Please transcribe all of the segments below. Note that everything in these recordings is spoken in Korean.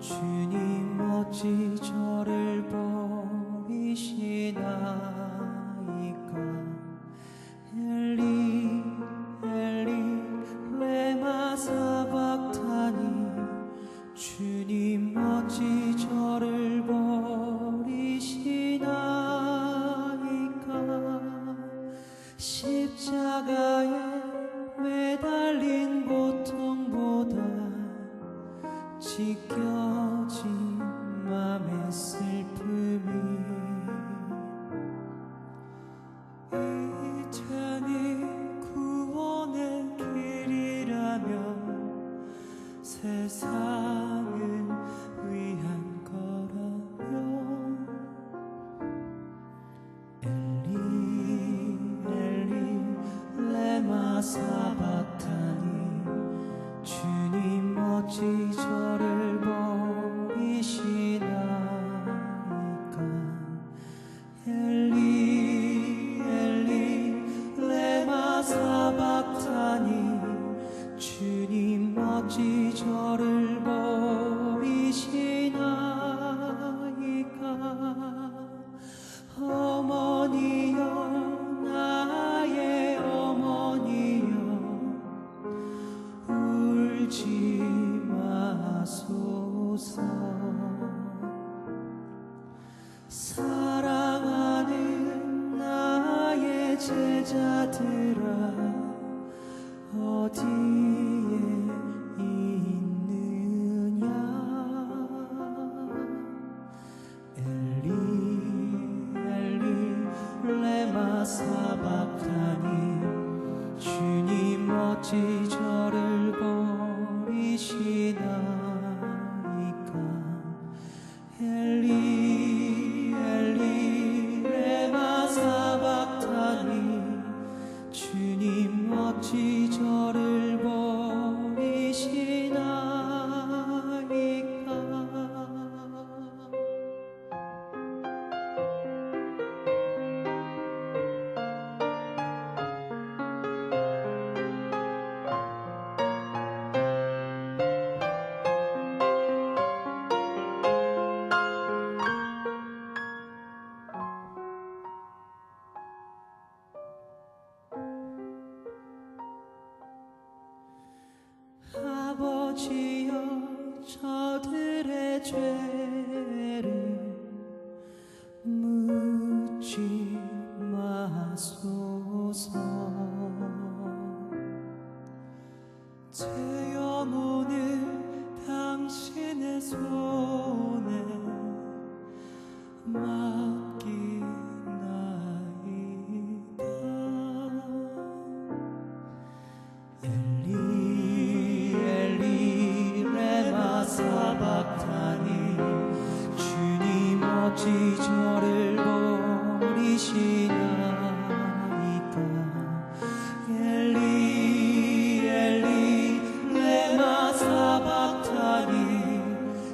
주님 어찌 저를 버리시나이까. 엘리 엘리 레마 사박타니 주님 어찌 저를 버리시나이까. 십자가에 매달린 고통보다 찢겨진 맘의 슬픔이 이전이 구원의 길이라면 세상을 위한 거라면 엘리 엘리 레마 사박타니 주님 어찌 저를 버리시나이까. 엘리 엘리 레마 사박타니 주님 어찌 저를 버리시나이까. 어머니여 나의 어머니여 울지 마소서. 사랑하는 나의 제자들아 어디에 있느냐. 엘리 엘리 레마 사박타니 주님 어찌 저를 버리시나이까. 엘리 엘리 레마 사박타니 주님 어찌 저를 버리시나이까. 아버지여 저들의 죄를 묻지 마소서. 제 영혼을 당신의 손에 맡기나이다. 엘리 엘리 레마 사박타니 주님 어찌 저를 버리시나이까. 엘리 엘리 레마 사박타니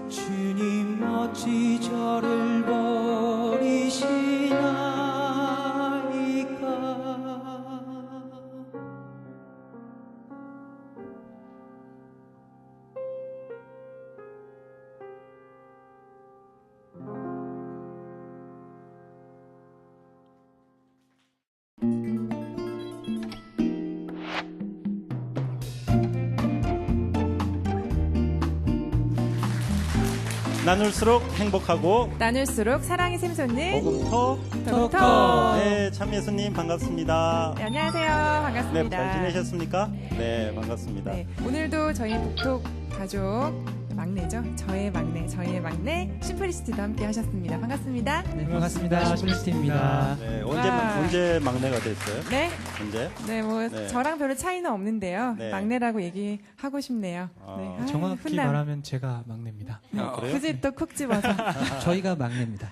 주님 어찌 저를 버리시나이까. 나눌수록 행복하고 나눌수록 사랑이 샘솟는 복음터 톡톡. 네, 참예수님 반갑습니다. 네, 안녕하세요. 반갑습니다. 네, 잘 지내셨습니까? 네, 반갑습니다. 네, 오늘도 저희 북톡 가족 막내죠. 저의 막내 심플리시티도 함께 하셨습니다. 반갑습니다. 네, 반갑습니다. 심리스트입니다. 네, 와. 언제 막내가 됐어요? 네. 언제? 네, 뭐 네. 저랑 별로 차이는 없는데요. 네. 막내라고 얘기하고 싶네요. 네. 아유, 정확히 훈남. 말하면 제가 막내입니다. 그래요? 굳이 또 콕 집어서. 저희가 막내입니다.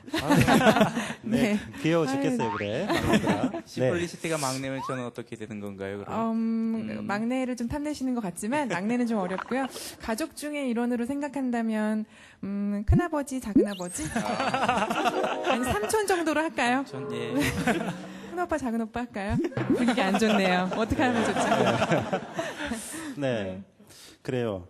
네. 네. 귀여워 죽겠어요, 그래. 막내들아. 네. 시플리시티가 막내면 저는 어떻게 되는 건가요, 그럼? 막내를 좀 탐내시는 것 같지만 막내는 좀 어렵고요. 가족 중에 일원으로 생각한다면 큰아버지, 작은아버지, 아니 삼촌 정도로 할까요? 전, 예. 큰오빠, 작은오빠 할까요? 분위기 안 좋네요. 어떻게 하면 좋죠? 네. 그래요.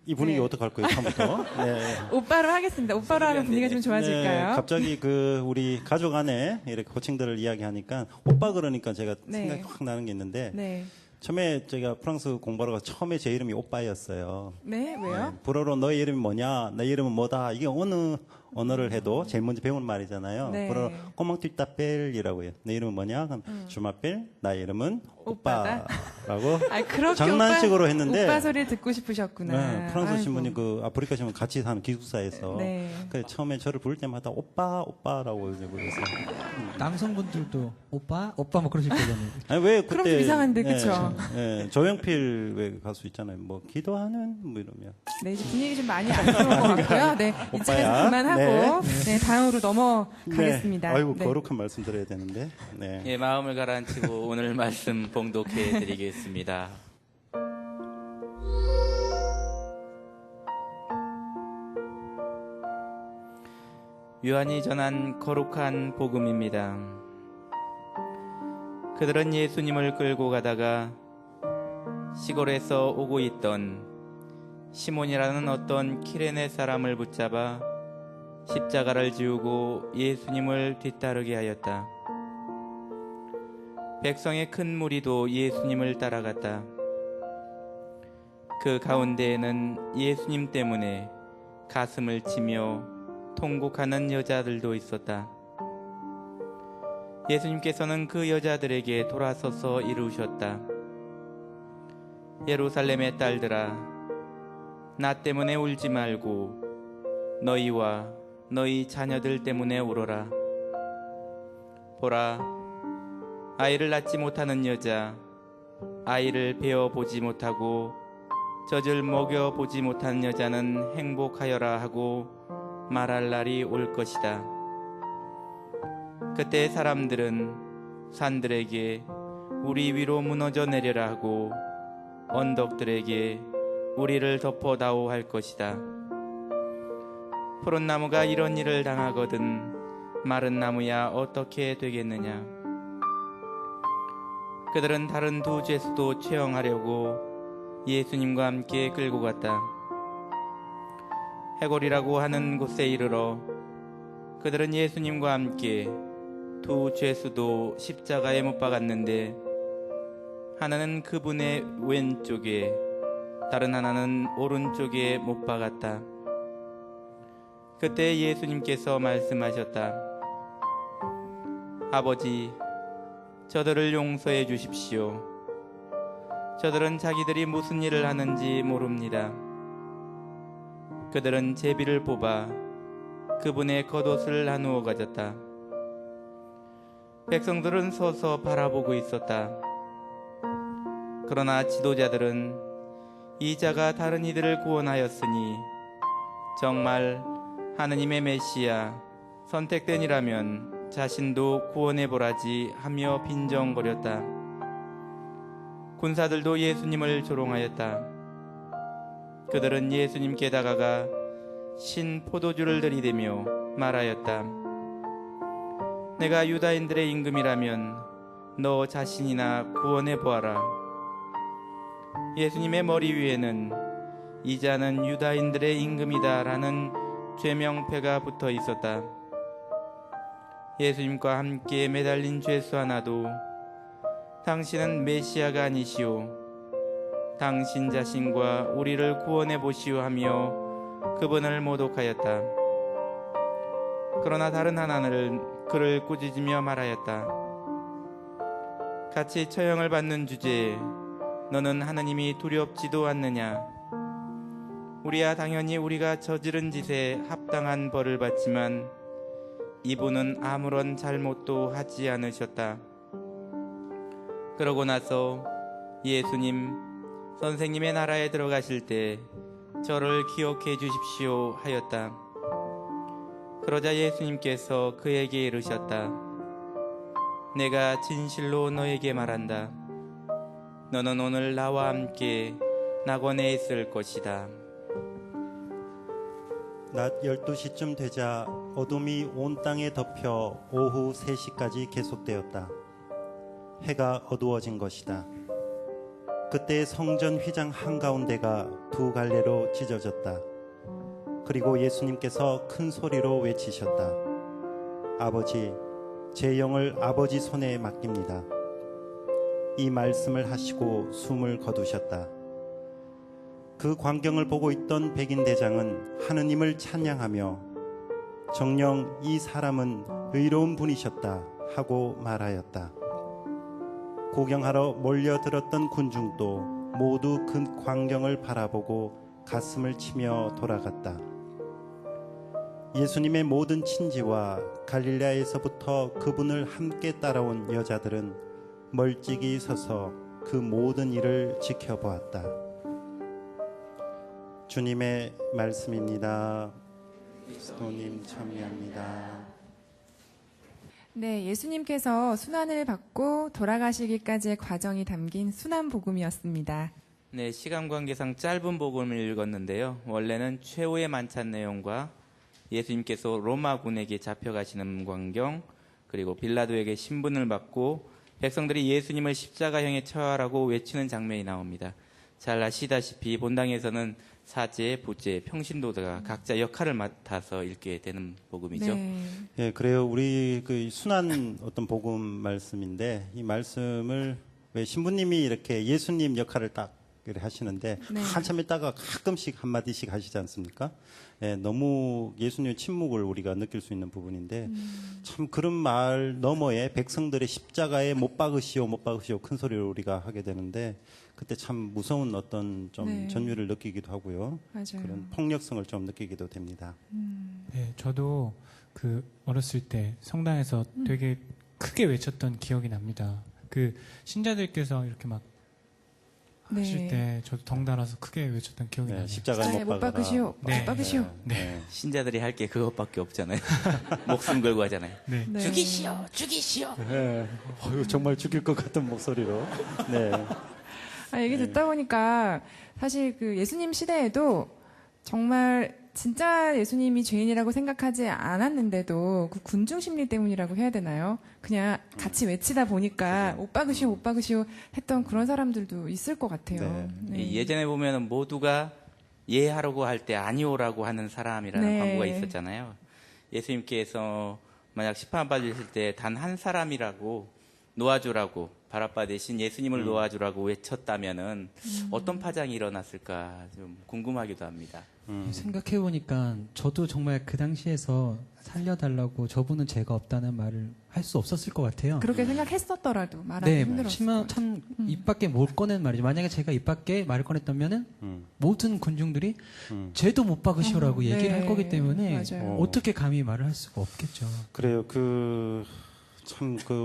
이 분위기 네. 어떡할 거예요, 처음부터? 네. 오빠로 하겠습니다. 오빠로 하면 분위기가 좀 좋아질까요? 네, 갑자기 우리 가족 안에 이렇게 호칭들을 이야기하니까 오빠 그러니까 제가 네. 생각이 확 나는 게 있는데 네. 처음에 제가 프랑스 공부하러 가서 처음에 제 이름이 오빠였어요. 네, 왜요? 네, 불어로 너의 이름이 뭐냐, 내 이름은 뭐다. 이게 어느 언어를 해도 제일 먼저 배우는 말이잖아요. 네. 불어로 꼬망뛰따벨이라고 해요. 내 이름은 뭐냐? 그럼 주마벨, 나의 이름은 오빠다? 오빠라고 아, 그렇게 장난식으로 오빠, 했는데 오빠 소리를 듣고 싶으셨구나. 네, 프랑스 아이고. 신분이 그 아프리카 신분 같이 사는 기숙사에서 네. 그래서 처음에 저를 부를 때마다 오빠라고 이제 불렀어요. 남성분들도 오빠 뭐 그러실 거잖아요. 아니 왜 그때 그럼 좀 이상한데, 그쵸? 예, 조용필 왜 가수 있잖아요. 뭐 기도하는 뭐 이러면 네, 이제 분위기 좀 많이 안 좋은 것 같고요. 네, 이쯤에서 오빠야. 그만하고, 네, 다음으로 넘어가겠습니다. 네. 아이고 네. 거룩한 말씀 드려야 되는데. 네. 예, 마음을 가라앉히고 오늘 말씀 봉독해 드리겠습니다. 요한이 전한 거룩한 복음입니다. 그들은 예수님을 끌고 가다가 시골에서 오고 있던 시몬이라는 어떤 키레네 사람을 붙잡아 십자가를 지우고 예수님을 뒤따르게 하였다. 백성의 큰 무리도 예수님을 따라갔다. 그 가운데에는 예수님 때문에 가슴을 치며 통곡하는 여자들도 있었다. 예수님께서는 그 여자들에게 돌아서서 이르셨다. 예루살렘의 딸들아, 나 때문에 울지 말고 너희와 너희 자녀들 때문에 울어라. 보라, 아이를 낳지 못하는 여자, 아이를 베어보지 못하고 젖을 먹여보지 못한 여자는 행복하여라 하고 말할 날이 올 것이다. 그때 사람들은 산들에게 우리 위로 무너져 내려라 하고 언덕들에게 우리를 덮어다오 할 것이다. 푸른 나무가 이런 일을 당하거든 마른 나무야 어떻게 되겠느냐. 그들은 다른 두 죄수도 채용하려고 예수님과 함께 끌고 갔다. 해골이라고 하는 곳에 이르러 그들은 예수님과 함께 두 죄수도 십자가에 못 박았는데 하나는 그분의 왼쪽에 다른 하나는 오른쪽에 못 박았다. 그때 예수님께서 말씀하셨다. 아버지, 저들을 용서해 주십시오. 저들은 자기들이 무슨 일을 하는지 모릅니다. 그들은 제비를 뽑아 그분의 겉옷을 나누어 가졌다. 백성들은 서서 바라보고 있었다. 그러나 지도자들은 이 자가 다른 이들을 구원하였으니 정말 하느님의 메시아 선택된 이라면 자신도 구원해보라지 하며 빈정거렸다. 군사들도 예수님을 조롱하였다. 그들은 예수님께 다가가 신 포도주를 들이대며 말하였다. 내가 유다인들의 임금이라면 너 자신이나 구원해보아라. 예수님의 머리 위에는 이 자는 유다인들의 임금이다 라는 죄명패가 붙어 있었다. 예수님과 함께 매달린 죄수 하나도 당신은 메시아가 아니시오, 당신 자신과 우리를 구원해 보시오 하며 그분을 모독하였다. 그러나 다른 하나는 그를 꾸짖으며 말하였다. 같이 처형을 받는 주제에 너는 하느님이 두렵지도 않느냐? 우리야 당연히 우리가 저지른 짓에 합당한 벌을 받지만 이분은 아무런 잘못도 하지 않으셨다. 그러고 나서 예수님, 선생님의 나라에 들어가실 때 저를 기억해 주십시오 하였다. 그러자 예수님께서 그에게 이르셨다. 내가 진실로 너에게 말한다. 너는 오늘 나와 함께 낙원에 있을 것이다. 낮 12시쯤 되자 어둠이 온 땅에 덮여 오후 3시까지 계속되었다. 해가 어두워진 것이다. 그때 성전 휘장 한가운데가 두 갈래로 찢어졌다. 그리고 예수님께서 큰 소리로 외치셨다. 아버지, 제 영을 아버지 손에 맡깁니다. 이 말씀을 하시고 숨을 거두셨다. 그 광경을 보고 있던 백인 대장은 하느님을 찬양하며 정녕 이 사람은 의로운 분이셨다 하고 말하였다. 구경하러 몰려들었던 군중도 모두 그 광경을 바라보고 가슴을 치며 돌아갔다. 예수님의 모든 친지와 갈릴레아에서부터 그분을 함께 따라온 여자들은 멀찍이 서서 그 모든 일을 지켜보았다. 주님의 말씀입니다. 그리스도님 참여합니다. 네, 예수님께서 순환을 받고 돌아가시기까지의 과정이 담긴 순환복음이었습니다. 네, 시간 관계상 짧은 복음을 읽었는데요. 원래는 최후의 만찬 내용과 예수님께서 로마군에게 잡혀가시는 광경, 그리고 빌라도에게 신분을 받고 백성들이 예수님을 십자가형에 처하라고 외치는 장면이 나옵니다. 잘 아시다시피 본당에서는 사제, 부제, 평신도가 각자 역할을 맡아서 읽게 되는 복음이죠. 네. 예, 그래요. 우리 그 순환 어떤 복음 말씀인데 이 말씀을 왜 신부님이 이렇게 예수님 역할을 딱 이렇게 하시는데 네. 한참 있다가 가끔씩 한 마디씩 하시지 않습니까? 예, 너무 예수님의 침묵을 우리가 느낄 수 있는 부분인데 참 그런 말 너머에 백성들의 십자가에 못 박으시오, 못 박으시오 큰 소리를 우리가 하게 되는데 그때 참 무서운 어떤 좀 네. 전율을 느끼기도 하고요. 맞아요. 그런 폭력성을 좀 느끼기도 됩니다. 네, 저도 그 어렸을 때 성당에서 되게 크게 외쳤던 기억이 납니다. 그 신자들께서 이렇게 막 하실 네. 때 저도 덩달아서 크게 외쳤던 기억이 네, 나요. 십자가에 십자가에 못 박으시오, 네. 못 박으시오. 네. 신자들이 할 게 그것밖에 없잖아요. 목숨 걸고 하잖아요. 네. 네. 죽이시오, 죽이시오. 네. 정말 죽일 것 같은 목소리로. 네. 얘기 듣다 보니까 사실 그 예수님 시대에도 정말 진짜 예수님이 죄인이라고 생각하지 않았는데도 그 군중 심리 때문이라고 해야 되나요? 그냥 같이 외치다 보니까 못 박으시오, 못 박으시오 했던 그런 사람들도 있을 것 같아요. 네. 예전에 보면 모두가 예하라고 할 때 아니오라고 하는 사람이라는 네. 광고가 있었잖아요. 예수님께서 만약 심판 받으실 때 단 한 사람이라고 놓아주라고 바라빠 대신 예수님을 놓아주라고 외쳤다면은 어떤 파장이 일어났을까 좀 궁금하기도 합니다. 생각해보니까 저도 정말 그 당시에서 살려달라고 저분은 죄가 없다는 말을 할 수 없었을 것 같아요. 그렇게 생각했었더라도 말하기 네, 힘들었을 것 참 입 밖에 못 꺼낸 말이죠. 만약에 제가 입 밖에 말을 꺼냈다면은 모든 군중들이 죄도 못 박으시오라고 얘기를 할 거기 때문에 맞아요. 어떻게 감히 말을 할 수가 없겠죠. 그래요.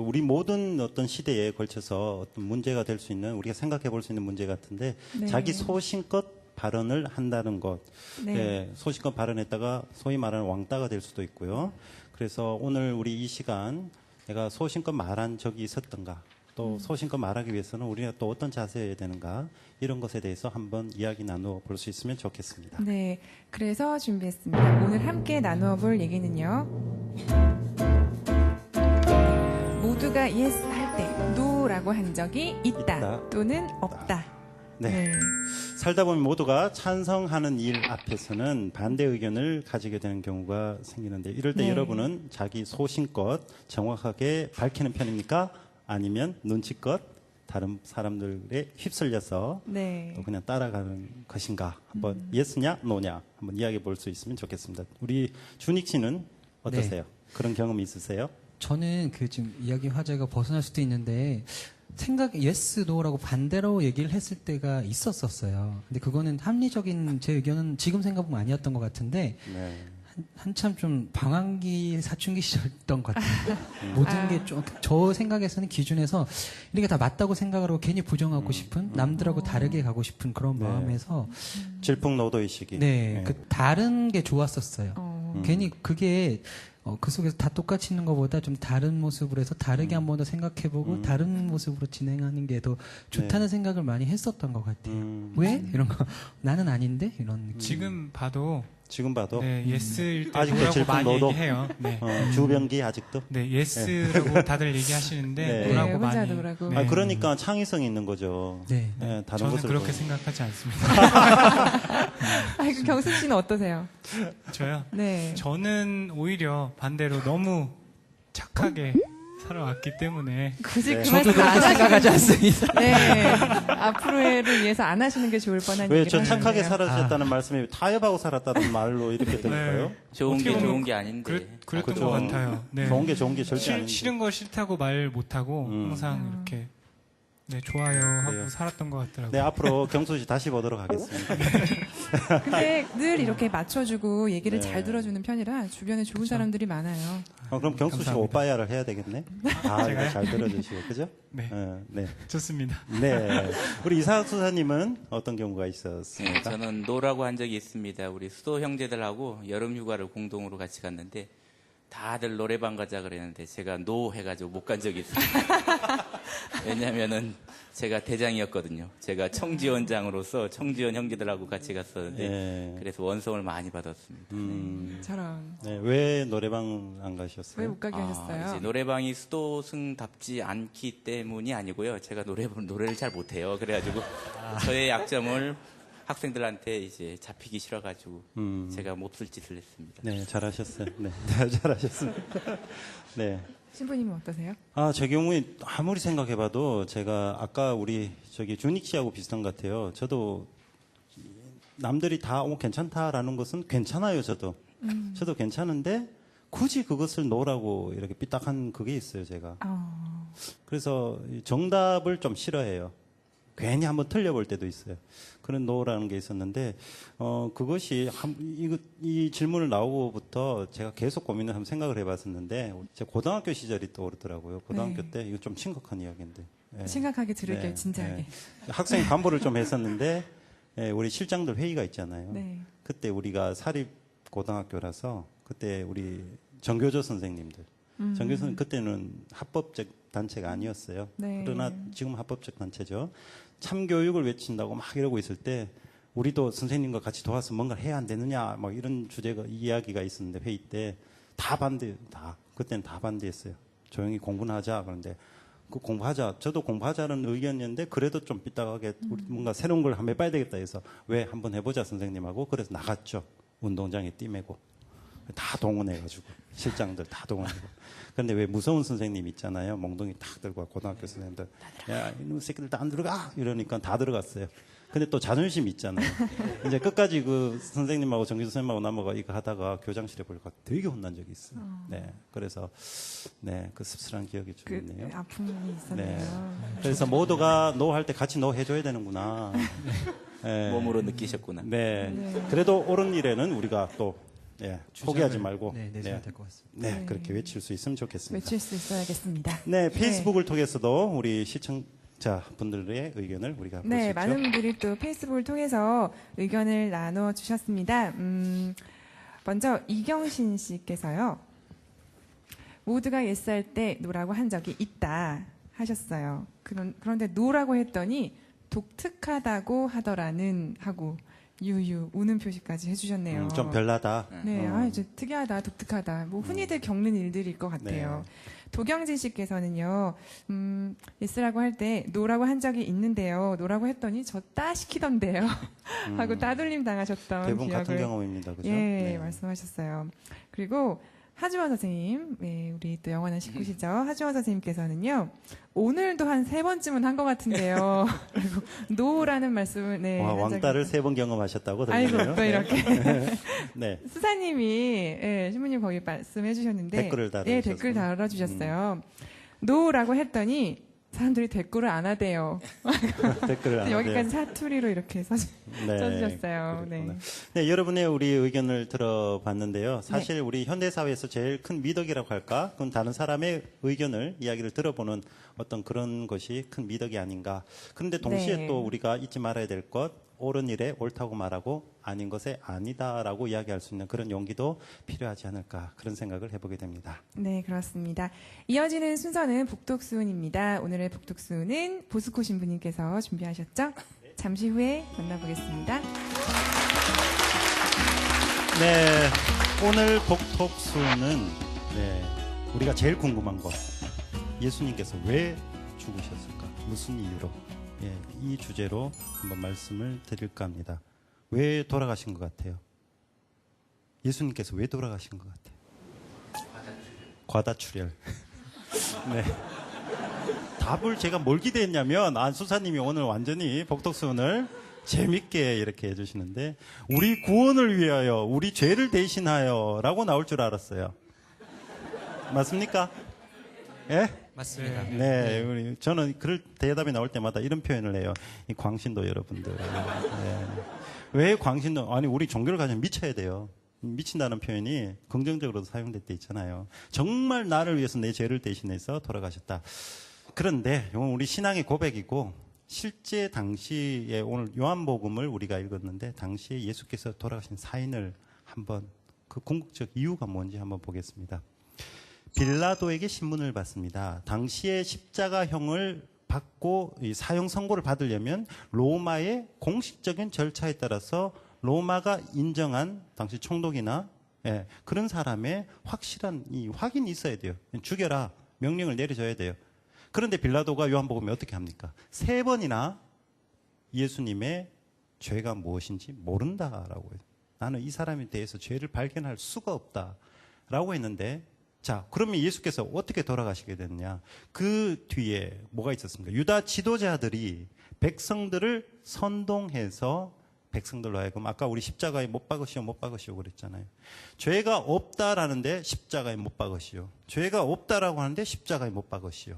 우리 모든 어떤 시대에 걸쳐서 어떤 문제가 될 수 있는, 우리가 생각해 볼 수 있는 문제 같은데, 네. 자기 소신껏 발언을 한다는 것. 네. 예, 소신껏 발언했다가 소위 말하는 왕따가 될 수도 있고요. 그래서 오늘 우리 이 시간 내가 소신껏 말한 적이 있었던가, 또 소신껏 말하기 위해서는 우리가 또 어떤 자세여야 되는가, 이런 것에 대해서 한번 이야기 나누어 볼 수 있으면 좋겠습니다. 네, 그래서 준비했습니다. 오늘 함께 나누어 볼 얘기는요. 모두가 yes 할 때 no라고 한 적이 있다, 있다. 또는 없다. 네. 살다 보면 모두가 찬성하는 일 앞에서는 반대 의견을 가지게 되는 경우가 생기는데, 이럴 때 네. 여러분은 자기 소신껏 정확하게 밝히는 편입니까? 아니면 눈치껏 다른 사람들에 휩쓸려서 네. 또 그냥 따라가는 것인가? 한번 예스냐, 노냐 한번 이야기해 볼 수 있으면 좋겠습니다. 우리 준익 씨는 어떠세요? 그런 경험 있으세요? 저는 그 지금 이야기 화제가 벗어날 수도 있는데 yes, no라고 반대로 얘기를 했을 때가 있었었어요. 근데 그거는 합리적인 제 의견은 지금 생각보면 아니었던 것 같은데 네. 한참 좀 방황기 사춘기 시절이었던 것 같아요. 모든 게 좀 저 생각에서는 기준에서 이렇게 다 맞다고 생각하고 괜히 부정하고 싶은 남들하고 다르게 가고 싶은 그런 네. 마음에서 질풍노도의 시기. 네, 그 다른 게 좋았었어요. 괜히 그게 그 속에서 다 똑같이 있는 것보다 좀 다른 모습으로 해서 다르게 한 번 더 생각해보고 다른 모습으로 진행하는 게 더 좋다는 생각을 많이 했었던 것 같아요. 왜? 이런 거 나는 아닌데? 이런 느낌. 지금 봐도 지금 봐도 네, 예스일 때 아직도 노라고 많이 질풍노도? 얘기해요. 네. 주변기 아직도. 네, 예스라고 다들 얘기하시는데 네. 노라고 네, 혼자 많이. 노라고. 아, 그러니까 창의성이 있는 거죠. 네. 네, 다른 저는 것을 그렇게 보면. 생각하지 않습니다. 아이고, 경숙 씨는 어떠세요? 저요? 네. 저는 오히려 반대로 너무 착하게 살아왔기 때문에 굳이 네. 그 저도 말씀 그렇게 안 생각하지 하시는 않습니다. 네. 앞으로를 위해서 안 하시는 게 좋을 뻔한 왜 얘기를 저 착하게 하셨네요. 살아주셨다는 말씀이 타협하고 살았다는 말로 이렇게 들릴까요? 좋은 게 어떻게 보면 좋은 게 아닌데. 그랬던 그죠. 것 같아요. 네. 좋은 게 좋은 게 절대 아닌데. 싫은 거 싫다고 말 못하고 항상 이렇게 네, 좋아요 하고 그래요. 살았던 것 같더라고요. 네, 앞으로 경수 씨 다시 보도록 하겠습니다. 근데 늘 이렇게 맞춰주고 얘기를 네. 잘 들어주는 편이라 주변에 좋은 사람들이 많아요. 그럼 경수 씨가 감사합니다. 오빠야를 해야 되겠네. 다 제가요? 잘 들어주시고, 그죠? 네. 네. 좋습니다. 네. 우리 이사학 수사님은 어떤 경우가 있었습니까? 네, 저는 노라고 한 적이 있습니다. 우리 수도 형제들하고 여름 휴가를 공동으로 같이 갔는데 다들 노래방 가자 그랬는데 제가 노 해가지고 못 간 적이 있어요. 왜냐면은 제가 대장이었거든요. 제가 청지원장으로서 청지원 형제들하고 같이 갔었는데 네. 그래서 원성을 많이 받았습니다. 저런. 네, 왜 노래방 안 왜 가셨어요? 못 가게 하셨어요? 이제 노래방이 수도승답지 않기 때문이 아니고요. 제가 노래를 잘 못해요. 그래가지고 저의 약점을 학생들한테 이제 잡히기 싫어가지고 제가 몹쓸 짓을 했습니다. 네, 잘하셨어요. 네, 잘하셨습니다. 네. 신부님은 어떠세요? 아, 제 경우에 아무리 생각해봐도 제가 아까 우리 준익 씨하고 비슷한 것 같아요. 저도 남들이 다 괜찮다라는 것은 괜찮아요, 저도. 저도 괜찮은데 굳이 그것을 놓으라고 이렇게 삐딱한 그게 있어요, 제가. 그래서 정답을 좀 싫어해요. 괜히 한번 틀려볼 때도 있어요. 그런 노라는 게 있었는데, 그것이, 이 질문을 나오고부터 제가 계속 고민을 한번 생각을 해봤었는데, 제 고등학교 시절이 떠오르더라고요. 고등학교 네. 때, 이거 좀 심각한 이야기인데. 예. 심각하게 들을게요, 네, 진지하게. 네. 학생 간부를 좀 했었는데, 예, 우리 실장들 회의가 있잖아요. 네. 그때 우리가 사립고등학교라서, 그때 우리 정교조 선생님들, 정교조 선생님 그때는 합법적 단체가 아니었어요. 네. 그러나 지금 합법적 단체죠. 참교육을 외친다고 막 이러고 있을 때 우리도 선생님과 같이 도와서 뭔가를 해야 안 되느냐 막 이런 주제가 이야기가 있었는데 회의 때 다 반대 그때는 다 반대했어요. 조용히 공부나 하자. 그런데 그 공부하자. 저도 공부하자는 의견이었는데 그래도 좀 삐딱하게 우리 뭔가 새로운 걸 한번 해봐야 되겠다 해서 왜 한번 해보자 선생님하고 그래서 나갔죠. 운동장에 뛰매고 다 동원해가지고 실장들 다 동원해고. 그런데 왜 무서운 선생님 있잖아요. 몽둥이 탁 들고 고등학교 선생님들 야 이놈 새끼들 다 안 들어가 이러니까 다 들어갔어요. 근데 또 자존심 있잖아요. 이제 끝까지 그 선생님하고 정규 선생님하고 남아가 이거 하다가 교장실에 보니까 되게 혼난 적이 있어요. 네, 그래서 네 그 씁쓸한 기억이 좀 있네요. 아픔이 있었네요. 네. 그래서 모두가 노 할 때 같이 노 해줘야 되는구나. 네. 몸으로 느끼셨구나. 네. 그래도 옳은 일에는 우리가 또 포기하지 말고 네, 내셔야 될 것 같습니다. 네, 그렇게 외칠 수 있으면 좋겠습니다. 외칠 수 있어야겠습니다. 네, 페이스북을 통해서도 우리 시청자분들의 의견을 우리가 볼 수 네, 있죠. 많은 분들이 또 페이스북을 통해서 의견을 나눠 주셨습니다. 먼저 이경신 씨께서요. 모두가 예스할 때 노라고 한 적이 있다 하셨어요. 그런데 노라고 했더니 독특하다고 하더라는 하고 유유 우는 표시까지 해주셨네요. 좀 별나다. 네, 이제 특이하다, 독특하다. 뭐 흔히들 겪는 일들일 것 같아요. 도경진 씨께서는요, 예스라고 할 때 노라고 한 적이 있는데요. 노라고 했더니 졌다 시키던데요. 하고 따돌림 당하셨던 대부분 기억을 같은 경험입니다, 그죠? 예, 말씀하셨어요. 그리고 하주원 선생님, 네, 우리 또 영원한 식구시죠. 하주원 선생님께서는요, 오늘도 한 3번쯤은 한 것 같은데요. 그리고 노라는 말씀을, 네. 와, 한 적이 왕따를 있어요. 3번 경험하셨다고 아이고, 들리네요. 또 이렇게. 네. 수사님이, 예, 신부님 거기 말씀해 주셨는데. 댓글을 달아주셨어요. 예, 댓글 달아주셨어요. 노라고 했더니, 사람들이 댓글을 안 하대요. 댓글을 안 여기까지 하세요. 사투리로 이렇게 써주셨어요. 네. 그렇구나. 네, 여러분의 우리 의견을 들어봤는데요. 사실 우리 현대사회에서 제일 큰 미덕이라고 할까? 그건 다른 사람의 의견을, 이야기를 들어보는 어떤 그런 것이 큰 미덕이 아닌가. 그런데 동시에 네. 또 우리가 잊지 말아야 될 것, 옳은 일에 옳다고 말하고 아닌 것에 아니다라고 이야기할 수 있는 그런 용기도 필요하지 않을까, 그런 생각을 해보게 됩니다. 네, 그렇습니다. 이어지는 순서는 복독수훈입니다. 오늘의 복독수훈은 보스코 신부님께서 준비하셨죠? 잠시 후에 만나보겠습니다. 네, 오늘 복독수는 우리가 제일 궁금한 것, 예수님께서 왜 죽으셨을까? 무슨 이유로? 이 주제로 한번 말씀을 드릴까 합니다. 왜 돌아가신 것 같아요? 예수님께서 왜 돌아가신 것 같아요? 과다출혈. 네. 답을 제가 뭘 기대했냐면, 수사님이 오늘 완전히 복독수훈을 재밌게 이렇게 해주시는데, 우리 구원을 위하여, 우리 죄를 대신하여 라고 나올 줄 알았어요. 맞습니까? 예? 맞습니다. 네, 저는 그럴 대답이 나올 때마다 이런 표현을 해요. 이 광신도 여러분들. 네. 왜 광신도? 아니, 우리 종교를 가지면 미쳐야 돼요. 미친다는 표현이 긍정적으로도 사용될 때 있잖아요. 정말 나를 위해서 내 죄를 대신해서 돌아가셨다. 그런데 이건 우리 신앙의 고백이고, 실제 당시에 오늘 요한복음을 우리가 읽었는데, 당시에 예수께서 돌아가신 사인을 한번, 그 궁극적 이유가 뭔지 한번 보겠습니다. 빌라도에게 신문을 받습니다. 당시에 십자가형을 받고 사형 선고를 받으려면 로마의 공식적인 절차에 따라서 로마가 인정한 당시 총독이나 그런 사람의 확실한 확인이 있어야 돼요. 죽여라, 명령을 내려줘야 돼요. 그런데 빌라도가 요한복음에 어떻게 합니까? 3번이나 예수님의 죄가 무엇인지 모른다라고 해요. 나는 이 사람에 대해서 죄를 발견할 수가 없다라고 했는데, 자, 그러면 예수께서 어떻게 돌아가시게 됐냐? 그 뒤에 뭐가 있었습니까? 유다 지도자들이 백성들을 선동해서 백성들로 하여금, 아까 우리 십자가에 못 박으시오, 못 박으시오 그랬잖아요. 죄가 없다라는데 십자가에 못 박으시오. 죄가 없다라고 하는데 십자가에 못 박으시오.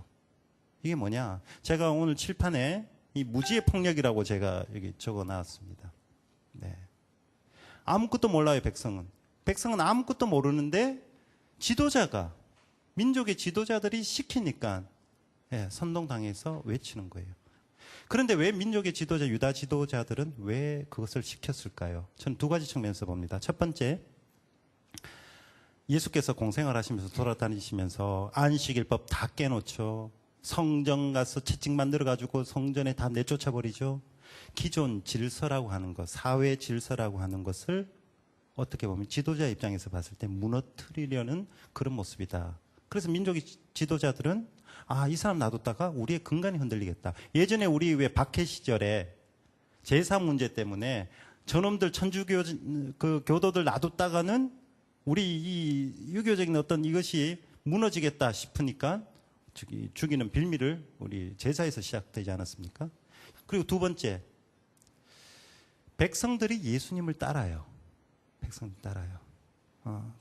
이게 뭐냐? 제가 오늘 칠판에 이 무지의 폭력이라고 제가 여기 적어 놨습니다. 네. 아무것도 몰라요, 백성은. 백성은 아무것도 모르는데 지도자가, 민족의 지도자들이 시키니까 선동당해서 외치는 거예요. 그런데 왜 민족의 지도자, 유다 지도자들은 왜 그것을 시켰을까요? 저는 2가지 측면에서 봅니다. 첫 번째, 예수께서 공생을 하시면서 돌아다니시면서 안식일법 다 깨놓죠. 성전 가서 채찍 만들어가지고 성전에 다 내쫓아버리죠. 기존 질서라고 하는 것, 사회 질서라고 하는 것을 어떻게 보면 지도자 입장에서 봤을 때 무너뜨리려는 그런 모습이다. 그래서 민족의 지도자들은 이 사람 놔뒀다가 우리의 근간이 흔들리겠다. 예전에 우리 왜 박해 시절에 제사 문제 때문에 저놈들 천주교 교도들 놔뒀다가는 우리 이 유교적인 어떤 이것이 무너지겠다 싶으니까 죽이는 빌미를 우리 제사에서 시작되지 않았습니까? 그리고 2번째, 백성들이 예수님을 따라요. 백성들 따라요.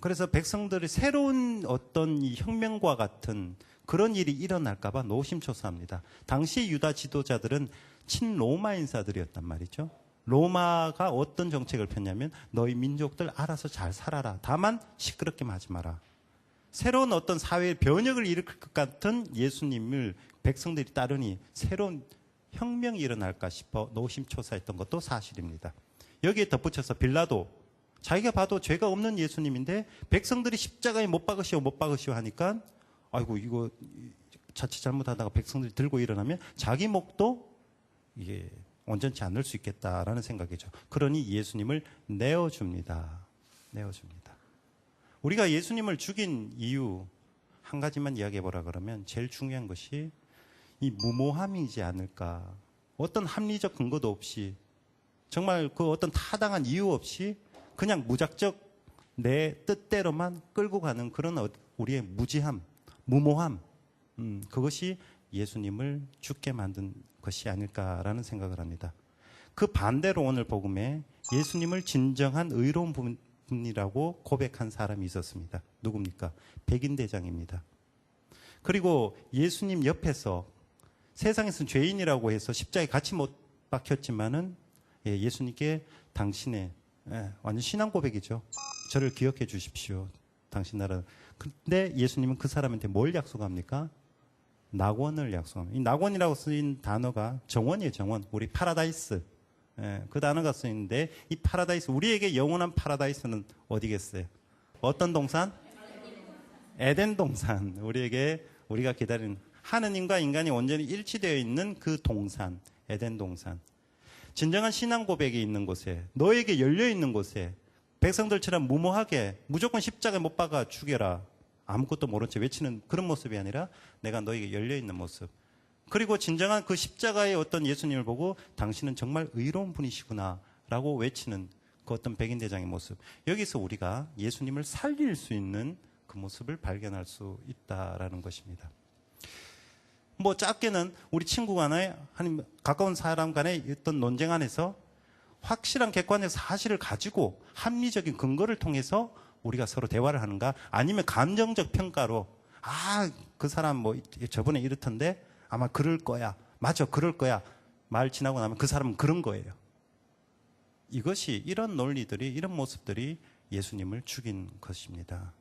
그래서 백성들이 새로운 어떤 이 혁명과 같은 그런 일이 일어날까봐 노심초사합니다. 당시 유다 지도자들은 친로마 인사들이었단 말이죠. 로마가 어떤 정책을 폈냐면, 너희 민족들 알아서 잘 살아라. 다만 시끄럽게만 하지 마라. 새로운 어떤 사회의 변혁을 일으킬 것 같은 예수님을 백성들이 따르니 새로운 혁명이 일어날까 싶어 노심초사했던 것도 사실입니다. 여기에 덧붙여서 빌라도, 자기가 봐도 죄가 없는 예수님인데 백성들이 십자가에 못 박으시오, 못 박으시오 하니까, 아이고 이거 자칫 잘못하다가 백성들이 들고 일어나면 자기 목도 이게 온전치 않을 수 있겠다라는 생각이죠. 그러니 예수님을 내어줍니다. 내어줍니다. 우리가 예수님을 죽인 이유 한 가지만 이야기해 보라 그러면 제일 중요한 것이 이 무모함이지 않을까. 어떤 합리적 근거도 없이, 정말 그 어떤 타당한 이유 없이 그냥 무작정 내 뜻대로만 끌고 가는 그런 우리의 무지함, 무모함, 그것이 예수님을 죽게 만든 것이 아닐까라는 생각을 합니다. 그 반대로 오늘 복음에 예수님을 진정한 의로운 분이라고 고백한 사람이 있었습니다. 누굽니까? 백인대장입니다. 그리고 예수님 옆에서 세상에서는 죄인이라고 해서 십자가에 같이 못 박혔지만은 예수님께 당신의 완전 신앙 고백이죠. 저를 기억해 주십시오. 당신 나라. 근데 예수님은 그 사람한테 뭘 약속합니까? 낙원을 약속합니다. 이 낙원이라고 쓰인 단어가 정원이에요, 정원. 우리 파라다이스. 그 단어가 쓰이는데 이 파라다이스, 우리에게 영원한 파라다이스는 어디겠어요? 어떤 동산? 에덴 동산. 우리가 기다리는 하느님과 인간이 온전히 일치되어 있는 그 동산, 에덴 동산. 진정한 신앙 고백이 있는 곳에, 너에게 열려 있는 곳에 백성들처럼 무모하게 무조건 십자가에 못 박아 죽여라, 아무것도 모른 채 외치는 그런 모습이 아니라 내가 너에게 열려 있는 모습. 그리고 진정한 그 십자가의 어떤 예수님을 보고 당신은 정말 의로운 분이시구나 라고 외치는 그 어떤 백인대장의 모습. 여기서 우리가 예수님을 살릴 수 있는 그 모습을 발견할 수 있다라는 것입니다. 뭐 짧게는 우리 친구 간에, 아니면 가까운 사람 간의 어떤 논쟁 안에서 확실한 객관적 사실을 가지고 합리적인 근거를 통해서 우리가 서로 대화를 하는가, 아니면 감정적 평가로 그 사람 뭐 저번에 이렇던데 아마 그럴 거야, 맞아 그럴 거야, 말 지나고 나면 그 사람은 그런 거예요. 이런 논리들이, 이런 모습들이 예수님을 죽인 것입니다.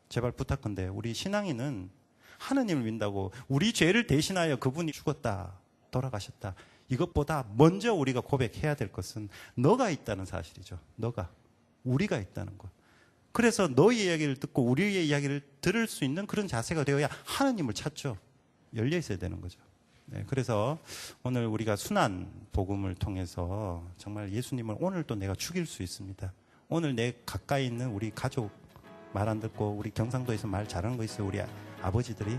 제발 부탁한데 우리 신앙인은 하느님을 믿는다고 우리 죄를 대신하여 그분이 죽었다, 돌아가셨다, 이것보다 먼저 우리가 고백해야 될 것은 너가 있다는 사실이죠. 우리가 있다는 것. 그래서 너의 이야기를 듣고 우리의 이야기를 들을 수 있는 그런 자세가 되어야 하느님을 찾죠. 열려 있어야 되는 거죠. 그래서 오늘 우리가 순환 복음을 통해서 정말 예수님을 오늘 또 내가 죽일 수 있습니다. 오늘 내 가까이 있는 우리 가족 말 안 듣고, 우리 경상도에서 말 잘하는 거 있어요. 우리 아버지들이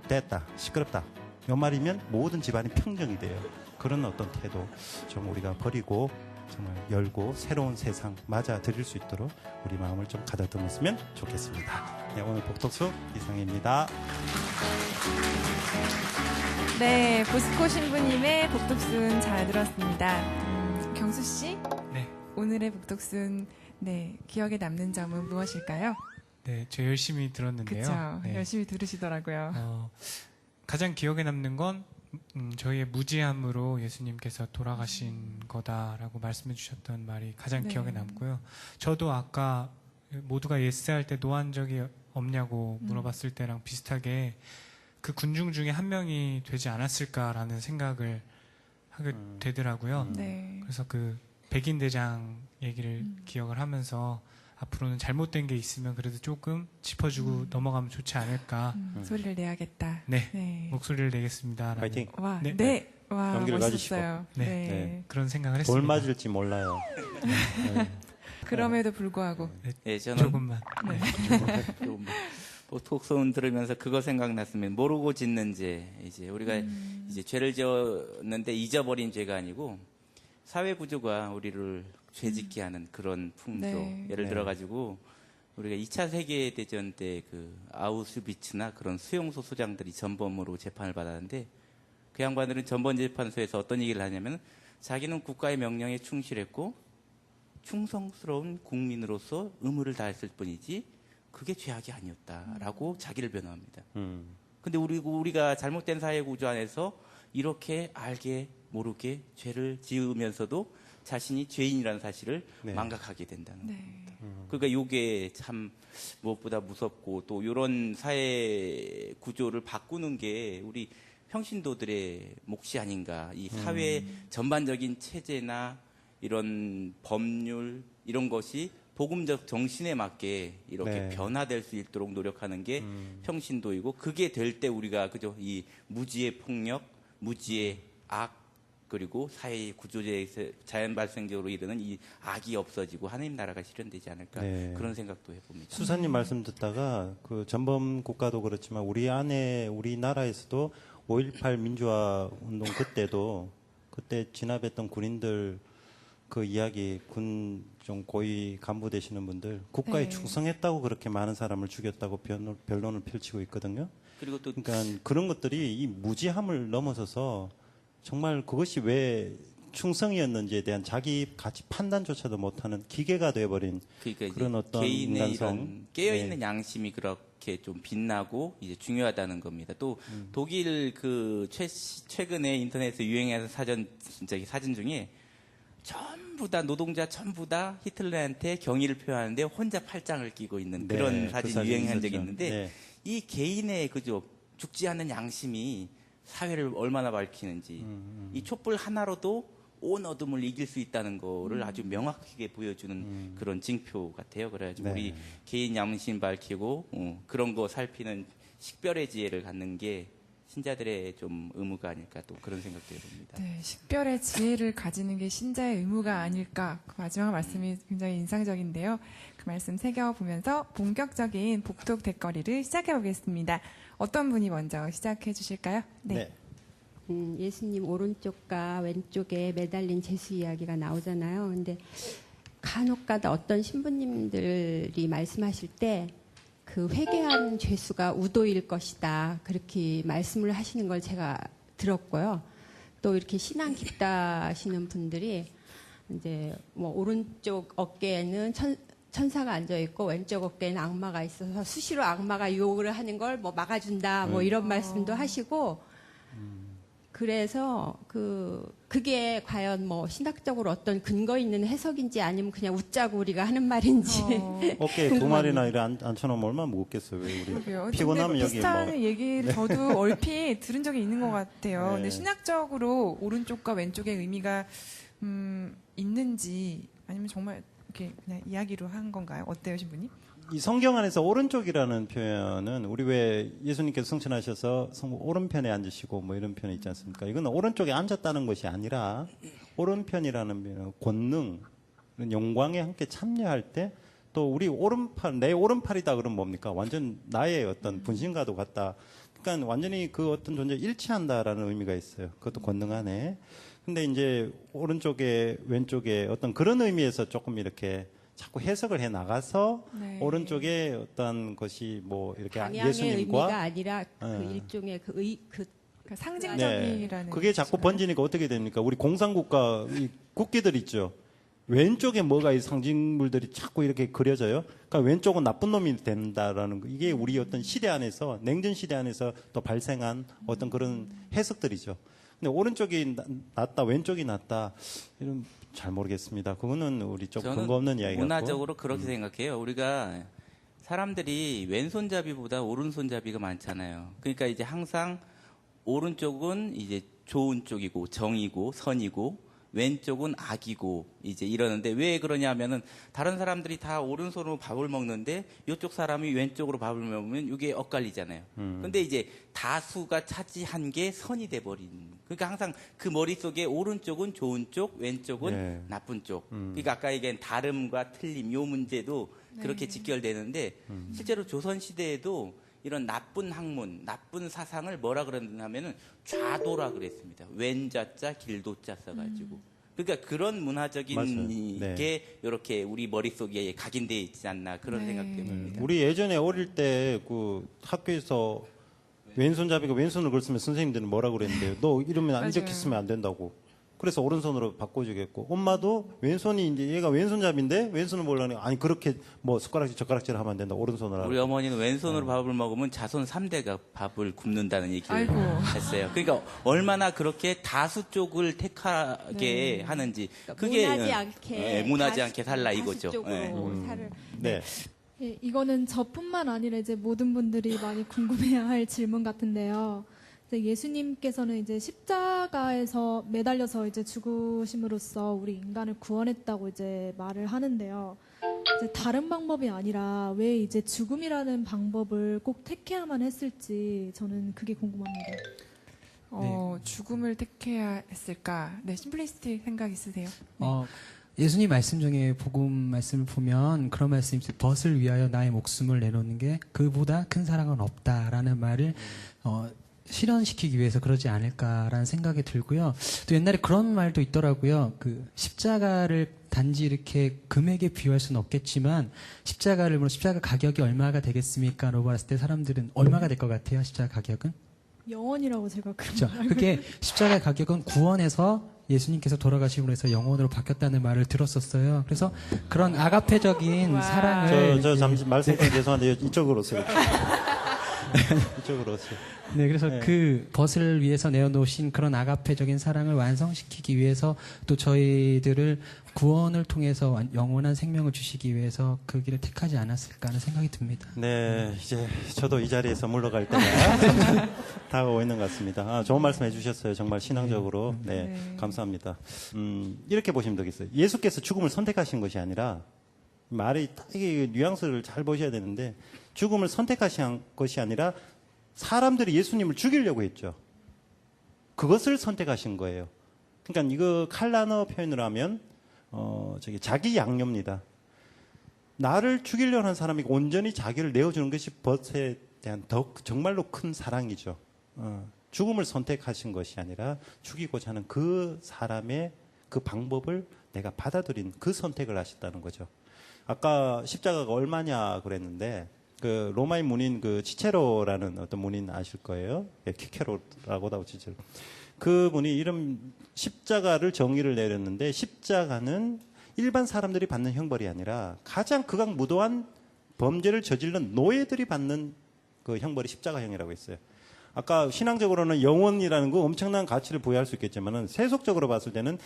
됐다, 시끄럽다, 요 말이면 모든 집안이 평정이 돼요. 그런 어떤 태도 좀 우리가 버리고 정말 열고 새로운 세상 맞아 드릴 수 있도록 우리 마음을 좀 가다듬었으면 좋겠습니다. 오늘 복덕수 이상입니다. 네, 보스코 신부님의 복독순 잘 들었습니다. 경수 씨, 네. 오늘의 복독순 기억에 남는 점은 무엇일까요? 네, 저 열심히 들었는데요. 그렇죠. 네. 열심히 들으시더라고요. 가장 기억에 남는 건 저희의 무지함으로 예수님께서 돌아가신 거다라고 말씀해 주셨던 말이 가장 기억에 남고요. 저도 아까 모두가 예스할 때 노한 적이 없냐고 물어봤을 때랑 비슷하게 그 군중 중에 한 명이 되지 않았을까라는 생각을 하게 되더라고요. 그래서 그 백인 대장 얘기를 기억을 하면서 앞으로는 잘못된 게 있으면 그래도 조금 짚어주고 넘어가면 좋지 않을까. 소리를 내야겠다. 네. 목소리를 내겠습니다. 파이팅. 와, 네. 네. 와, 용기를 멋있었어요. 네. 그런 생각을 했습니다. 돌 맞을지 몰라요. 그럼에도 불구하고. 네, 저는 조금만. 보톡손 들으면서 그거 생각났으면 모르고 짓는 죄. 이제 우리가 이제 죄를 지었는데 잊어버린 죄가 아니고 사회 구조가 우리를 죄짓게 하는 그런 풍조. 예를 들어 가지고 우리가 2차 세계 대전 때 그 아우슈비츠나 그런 수용소 소장들이 전범으로 재판을 받았는데 그 양반들은 전범 재판소에서 어떤 얘기를 하냐면 자기는 국가의 명령에 충실했고 충성스러운 국민으로서 의무를 다했을 뿐이지 그게 죄악이 아니었다라고 자기를 변호합니다. 근데 우리가 잘못된 사회 구조 안에서 이렇게 알게 모르게 죄를 지으면서도 자신이 죄인이라는 사실을 망각하게 된다는 겁니다. 그러니까 이게 참 무엇보다 무섭고 또 이런 사회 구조를 바꾸는 게 우리 평신도들의 몫이 아닌가. 이 사회 전반적인 체제나 이런 법률 이런 것이 복음적 정신에 맞게 이렇게 변화될 수 있도록 노력하는 게 평신도이고 그게 될 때 우리가 그죠 이 무지의 폭력, 무지의 악 그리고 사회 구조제에서 자연 발생적으로 이르는 이 악이 없어지고 하나님 나라가 실현되지 않을까 그런 생각도 해봅니다. 수사님 말씀 듣다가 그 전범 국가도 그렇지만 우리나라에서도 5.18 민주화 운동 그때 진압했던 군인들 그 이야기 좀 고위 간부 되시는 분들 국가에 충성했다고 그렇게 많은 사람을 죽였다고 변론을 펼치고 있거든요. 그리고 또 그러니까 그런 것들이 이 무지함을 넘어서서 정말 그것이 왜 충성이었는지에 대한 자기 가치 판단조차도 못하는 기계가 되어버린 그러니까 그런 어떤 개인의 인간성. 이런 깨어있는 양심이 그렇게 이렇게 좀 빛나고 이제 중요하다는 겁니다. 또 독일 그 최근에 인터넷에서 유행하는 사진 중에 전부 다 노동자 전부 다 히틀러한테 경의를 표하는데 혼자 팔짱을 끼고 있는 네, 그런 그 사진이 사진이 유행한 적이 있었죠. 있는데 네. 이 개인의 그죠 죽지 않는 양심이 사회를 얼마나 밝히는지 이 촛불 하나로도 온 어둠을 이길 수 있다는 거를 아주 명확하게 보여주는 그런 징표 같아요. 그래가지고 네. 우리 개인 양심 밝히고 그런 거 살피는 식별의 지혜를 갖는 게 신자들의 좀 의무가 아닐까 또 그런 생각도 해봅니다. 네, 식별의 지혜를 가지는 게 신자의 의무가 아닐까. 그 마지막 말씀이 굉장히 인상적인데요. 그 말씀 새겨보면서 본격적인 복독 대거리를 시작해보겠습니다. 어떤 분이 먼저 시작해 주실까요? 네. 예수님 오른쪽과 왼쪽에 매달린 제수 이야기가 나오잖아요. 근데 간혹가다 어떤 신부님들이 말씀하실 때 그 회개한 죄수가 우도일 것이다. 그렇게 말씀을 하시는 걸 제가 들었고요. 또 이렇게 신앙 깊다시는 분들이 이제 뭐 오른쪽 어깨에는 천사가 앉아 있고 왼쪽 어깨에는 악마가 있어서 수시로 악마가 유혹을 하는 걸 뭐 막아준다. 뭐 이런 말씀도 하시고 그래서 그게 과연 뭐 신학적으로 어떤 근거 있는 해석인지 아니면 그냥 웃자고 우리가 하는 말인지 어깨에 두 마리나 이래 앉혀놓으면 얼마나 무겁겠어요. 왜 우리 그러게요. 피곤하면 근데 여기 비슷한 뭐 얘기를 저도 얼핏 들은 적이 있는 것 같아요. 네. 근데 신학적으로 오른쪽과 왼쪽의 의미가 있는지 아니면 정말 이렇게 그냥 이야기로 한 건가요? 어때요, 신부님? 이 성경 안에서 오른쪽이라는 표현은 우리 왜 예수님께서 승천하셔서 오른편에 앉으시고 뭐 이런 표현이 있지 않습니까? 이건 오른쪽에 앉았다는 것이 아니라 오른편이라는 표현은 권능, 영광에 함께 참여할 때 또 우리 오른팔, 내 오른팔이다 그러면 뭡니까? 완전 나의 어떤 분신과도 같다. 그러니까 완전히 그 어떤 존재 일치한다라는 의미가 있어요. 그것도 권능 안에. 근데 이제 오른쪽에 왼쪽에 어떤 그런 의미에서 조금 이렇게 자꾸 해석을 해 나가서 네. 오른쪽에 어떤 것이 뭐 이렇게 방향의 의미가 예수님과 아니라 그 네. 일종의 그러니까 상징적이라는. 그게 자꾸 뜻인가요? 번지니까 어떻게 됩니까? 우리 공산국가 이 국기들 있죠. 왼쪽에 뭐가 이 상징물들이 자꾸 이렇게 그려져요. 그러니까 왼쪽은 나쁜 놈이 된다라는 거. 이게 우리 어떤 시대 안에서 냉전 시대 안에서 또 발생한 어떤 그런 해석들이죠. 근데 오른쪽이 낫다, 왼쪽이 낫다 이런 잘 모르겠습니다. 그거는 우리 좀 저는 근거 없는 이야기 같고. 문화적으로 그렇게 생각해요. 우리가 사람들이 왼손잡이보다 오른손잡이가 많잖아요. 그러니까 이제 항상 오른쪽은 이제 좋은 쪽이고 정이고 선이고 왼쪽은 악이고 이제 이러는데 왜 그러냐면은 다른 사람들이 다 오른손으로 밥을 먹는데 이쪽 사람이 왼쪽으로 밥을 먹으면 이게 엇갈리잖아요. 근데 이제 다수가 차지한 게 선이 돼 버린. 그러니까 항상 그 머릿속에 오른쪽은 좋은 쪽, 왼쪽은 네. 나쁜 쪽. 그러니까 아까 얘기한 다름과 틀림 요 문제도 그렇게 직결되는데 실제로 조선 시대에도 이런 나쁜 학문, 나쁜 사상을 뭐라 그러냐면은 좌도라 그랬습니다. 왼자자, 길도자 써가지고. 그러니까 그런 문화적인 맞아요. 네. 게 이렇게 우리 머릿속에 각인되어 있지 않나 그런 네. 생각 때문입니다. 우리 예전에 어릴 때 그 학교에서 왼손잡이가 왼손을 걸으면 선생님들은 뭐라 그랬는데요. 너 이러면 맞아요. 이렇게 쓰면 안 된다고. 그래서 오른손으로 바꿔주겠고 엄마도 왼손이 이제 얘가 왼손잡인데 왼손을 보려니 아니 그렇게 뭐 숟가락질 젓가락질 하면 안 된다. 오른손으로 우리 하라. 어머니는 왼손으로 밥을 먹으면 자손 3대가 밥을 굽는다는 얘기를 아이고. 했어요. 그러니까 얼마나 그렇게 다수 쪽을 택하게 하는지 그게 문하지 않게 문하지 않게 살라 이거죠. 쪽으로 예. 살을 네. 예, 이거는 저뿐만 아니라 이제 모든 분들이 많이 궁금해할 질문 같은데요. 이제 예수님께서는 이제 십자가에서 매달려서 이제 죽으심으로써 우리 인간을 구원했다고 이제 말을 하는데요. 이제 다른 방법이 아니라 왜 이제 죽음이라는 방법을 꼭 택해야만 했을지 저는 그게 궁금합니다. 죽음을 택해야 했을까? 네, 심플리스틱 생각 있으세요? 네. 예수님 말씀 중에 복음 말씀을 보면 그런 말씀이 있어요. 벗을 위하여 나의 목숨을 내놓는 게 그보다 큰 사랑은 없다라는 말을 실현시키기 위해서 그러지 않을까라는 생각이 들고요. 또 옛날에 그런 말도 있더라고요. 그 십자가를 단지 이렇게 금액에 비유할 수는 없겠지만 십자가 가격이 얼마가 되겠습니까? 라고 봤을 때 사람들은 얼마가 될 것 같아요? 십자가 가격은? 영원이라고 제가 그렇죠. 그게 십자가의 가격은 구원에서 예수님께서 돌아가심으로 해서 영혼으로 바뀌었다는 말을 들었었어요. 그래서 그런 아가페적인 사랑을 잠시 말씀 좀 죄송한데 이쪽으로 오세요. 이쪽으로 오세요. 네, 그래서 그 벗을 위해서 내어놓으신 그런 아가페적인 사랑을 완성시키기 위해서 또 저희들을 구원을 통해서 영원한 생명을 주시기 위해서 그 길을 택하지 않았을까 하는 생각이 듭니다. 네, 이제 저도 이 자리에서 물러갈 때가 다가오고 있는 것 같습니다. 좋은 말씀 해주셨어요. 정말 신앙적으로. 네, 감사합니다. 이렇게 보시면 되겠어요. 예수께서 죽음을 선택하신 것이 아니라 말이 이게 뉘앙스를 잘 보셔야 되는데 죽음을 선택하신 것이 아니라 사람들이 예수님을 죽이려고 했죠. 그것을 선택하신 거예요. 그러니까 이거 칼라너 표현으로 하면 자기 양념입니다. 나를 죽이려는 하는 사람이 온전히 자기를 내어주는 것이 벗에 대한 정말로 큰 사랑이죠. 죽음을 선택하신 것이 아니라 죽이고자 하는 그 사람의 그 방법을 내가 받아들인 그 선택을 하셨다는 거죠. 아까 십자가가 얼마냐 그랬는데 그 로마인 문인 그 치체로라는 어떤 문인 아실 거예요. 키케로라고도 하고 치체로. 그 분이 이런 십자가를 정의를 내렸는데 십자가는 일반 사람들이 받는 형벌이 아니라 가장 극악무도한 범죄를 저지른 노예들이 받는 그 형벌이 십자가형이라고 했어요. 아까 신앙적으로는 영원이라는 거 엄청난 가치를 부여할 수 있겠지만은 세속적으로 봤을 때는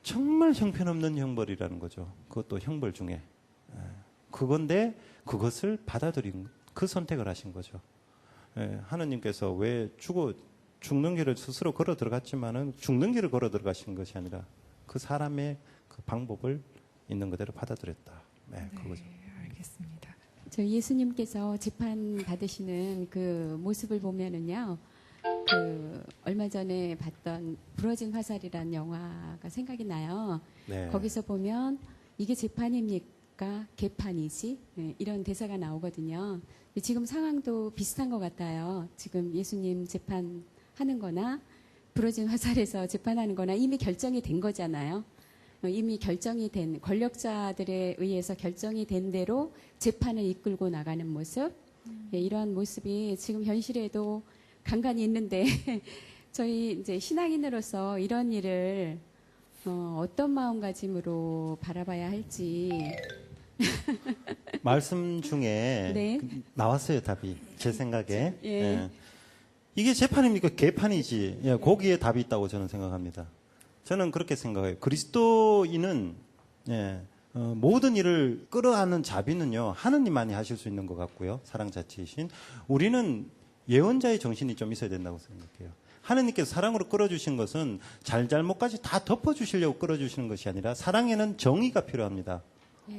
정말 형편없는 형벌이라는 거죠. 그것도 형벌 중에. 그건데 그것을 받아들인 그 선택을 하신 거죠. 하느님께서 왜 죽는 길을 스스로 걸어 들어갔지만은 죽는 길을 걸어 들어가신 것이 아니라 그 사람의 그 방법을 있는 그대로 받아들였다. 네, 그거죠. 알겠습니다. 저 예수님께서 재판 받으시는 그 모습을 보면은요. 그 얼마 전에 봤던 부러진 화살이라는 영화가 생각이 나요. 네. 거기서 보면 이게 재판입니까? 개판이지? 네, 이런 대사가 나오거든요. 지금 상황도 비슷한 것 같아요. 지금 예수님 재판하는 거나 부러진 화살에서 재판하는 거나 이미 결정이 된 거잖아요. 이미 결정이 된 권력자들에 의해서 결정이 된 대로 재판을 이끌고 나가는 모습. 네, 이러한 모습이 지금 현실에도 간간히 있는데 저희 이제 신앙인으로서 이런 일을 어떤 마음가짐으로 바라봐야 할지 말씀 중에 네. 나왔어요, 답이. 제 생각에. 예. 예. 이게 재판입니까? 개판이지. 예, 거기에 답이 있다고 저는 생각합니다. 저는 그렇게 생각해요. 그리스도인은 모든 일을 끌어안는 자비는요, 하느님만이 하실 수 있는 것 같고요. 사랑 자체이신. 우리는 예언자의 정신이 좀 있어야 된다고 생각해요. 하느님께서 사랑으로 끌어주신 것은 잘잘못까지 다 덮어주시려고 끌어주시는 것이 아니라 사랑에는 정의가 필요합니다.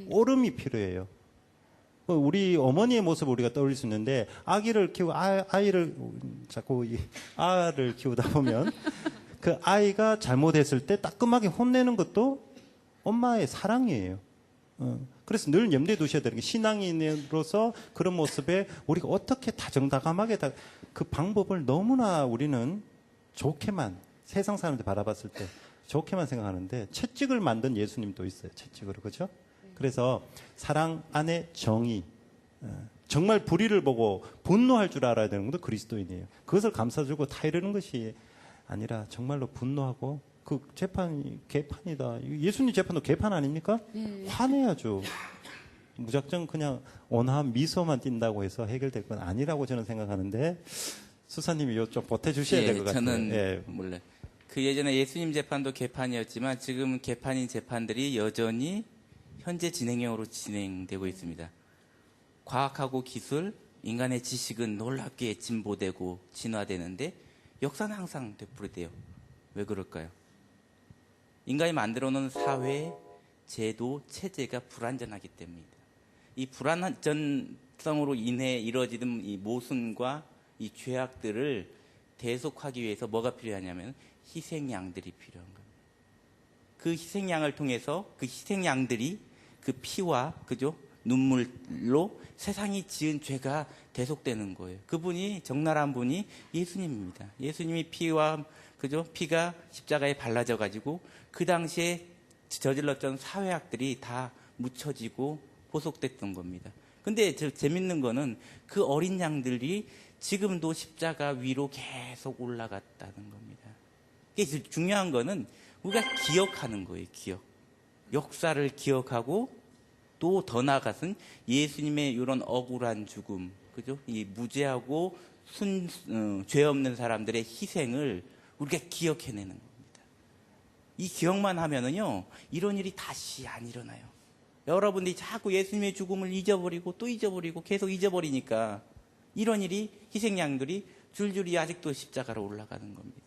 옳음이 필요해요. 우리 어머니의 모습을 우리가 떠올릴 수 있는데 아기를 키우고 아이를 자꾸 아를 키우다 보면 그 아이가 잘못했을 때 따끔하게 혼내는 것도 엄마의 사랑이에요. 그래서 늘 염두에 두셔야 되는 게 신앙인으로서 그런 모습에 우리가 어떻게 다정다감하게 그 방법을 너무나 우리는 좋게만 세상 사람들 바라봤을 때 좋게만 생각하는데 채찍을 만든 예수님도 있어요. 채찍으로. 그죠? 그래서 사랑 안에 정의, 정말 불의를 보고 분노할 줄 알아야 되는 것도 그리스도인이에요. 그것을 감싸주고 타이르는 것이 아니라 정말로 분노하고 그 재판이 개판이다. 예수님 재판도 개판 아닙니까? 화내야죠. 무작정 그냥 온화한 미소만 띈다고 해서 해결될 건 아니라고 저는 생각하는데 수사님이 이거 좀 보태주셔야 될 것 같아요. 저는 몰래 그 예전에 예수님 재판도 개판이었지만 지금 개판인 재판들이 여전히 현재 진행형으로 진행되고 있습니다. 과학하고 기술, 인간의 지식은 놀랍게 진보되고 진화되는데 역사는 항상 되풀이돼요. 왜 그럴까요? 인간이 만들어 놓은 사회, 제도, 체제가 불완전하기 때문입니다. 이 불완전성으로 인해 이루어지는 이 모순과 이 죄악들을 대속하기 위해서 뭐가 필요하냐면 희생양들이 필요한 겁니다. 그 희생양을 통해서 그 희생양들이 그 피와 그죠? 눈물로 세상이 지은 죄가 대속되는 거예요. 그분이 적나라한 분이 예수님입니다. 예수님이 피와 그죠? 피가 십자가에 발라져 가지고 그 당시에 저질렀던 사회악들이 다 묻혀지고 포속됐던 겁니다. 근데 재밌는 거는 그 어린 양들이 지금도 십자가 위로 계속 올라갔다는 겁니다. 이게 중요한 거는 우리가 기억하는 거예요. 기억. 역사를 기억하고 또 더 나아가서는 예수님의 이런 억울한 죽음, 그죠? 이 무죄하고 죄 없는 사람들의 희생을 우리가 기억해내는 겁니다. 이 기억만 하면은요, 이런 일이 다시 안 일어나요. 여러분들이 자꾸 예수님의 죽음을 잊어버리고 또 잊어버리고 계속 잊어버리니까 이런 일이 희생양들이 줄줄이 아직도 십자가로 올라가는 겁니다.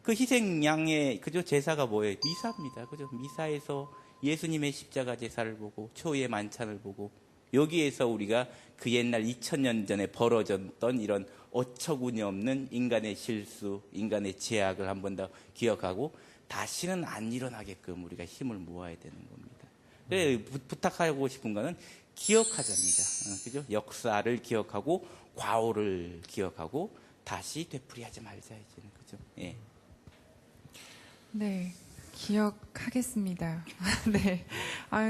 그 희생양의 그죠 제사가 뭐예요? 미사입니다. 그죠? 미사에서 예수님의 십자가 제사를 보고 초의 만찬을 보고 여기에서 우리가 그 옛날 2000년 전에 벌어졌던 이런 어처구니 없는 인간의 실수, 인간의 죄악을 한 번 더 기억하고 다시는 안 일어나게끔 우리가 힘을 모아야 되는 겁니다. 그래 부탁하고 싶은 거는 기억하자입니다. 그죠? 역사를 기억하고 과오를 기억하고 다시 되풀이하지 말자 이제는 그죠? 예. 네, 기억하겠습니다. 네,